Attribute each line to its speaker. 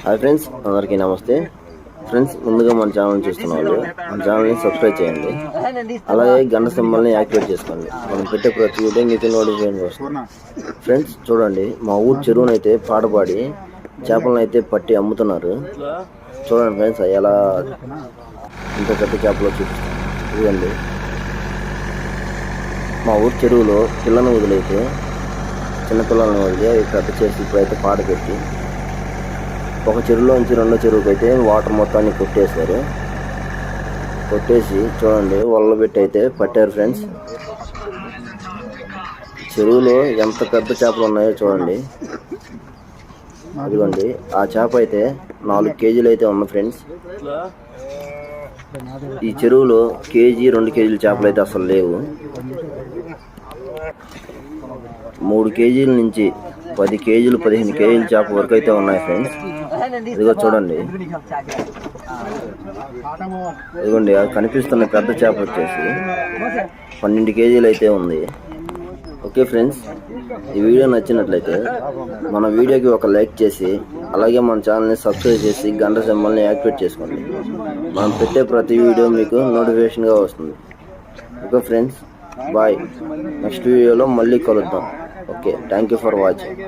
Speaker 1: Hi friends, అందరికీ నమస్తే. Friends, ముందుగా మన ఛానల్ చూస్తున్న వాళ్ళు మన ఛానల్ని సబ్స్క్రైబ్ చేయండి. అలాగే గంట సింబల్ని యాక్టివేట్ చేసుకోండి. మనం పెట్టే ప్రతి వీడియో మీకు నోటిఫికేషన్ వస్తుంది. ఫ్రెండ్స్ చూడండి, మా ఊరు చెరువునైతే పాటపాడి చేపలను అయితే పట్టి అమ్ముతున్నారు. చూడండి ఫ్రెండ్స్, ఎలా ఇంత పెద్ద చేపలో చూపిస్తాను. ఇదండి మా ఊరు చెరువులో పిల్లను వదిలైతే చిన్నపిల్లలను వదిలి పెద్ద చేసి ఇప్పుడైతే పాట పెట్టి ఒక చెరువులో నుంచి రెండో చెరువుకి అయితే వాటర్ మొత్తాన్ని కొట్టేసి చూడండి వలలు పెట్టి అయితే పట్టారు. ఫ్రెండ్స్, చెరువులో ఎంత పెద్ద చేపలు ఉన్నాయో చూడండి. ఇదిగోండి, ఆ చేప అయితే 4 కేజీలు అయితే ఉంది. ఫ్రెండ్స్, ఈ చెరువులో కేజీ 2 కేజీల చేపలు అయితే అసలు లేవు. 3 కేజీల నుంచి 10 కేజీలు 15 కేజీల చేప వరకు అయితే ఉన్నాయి. ఫ్రెండ్స్, ఇదిగో చూడండి, ఇదిగోండి అది కనిపిస్తున్న పెద్ద చేప వచ్చేసి 12 కేజీలు అయితే ఉంది. ఓకే ఫ్రెండ్స్, ఈ వీడియో నచ్చినట్లయితే మన వీడియోకి ఒక లైక్ చేసి అలాగే మన ఛానల్ని సబ్స్క్రైబ్ చేసి గంట సింబల్ని యాక్టివేట్ చేసుకోండి. మనం పెట్టే ప్రతి వీడియో మీకు నోటిఫికేషన్గా వస్తుంది. Okay friends, bye. నెక్స్ట్ వీడియోలో మళ్ళీ కలుద్దాం. Okay, thank you for watching.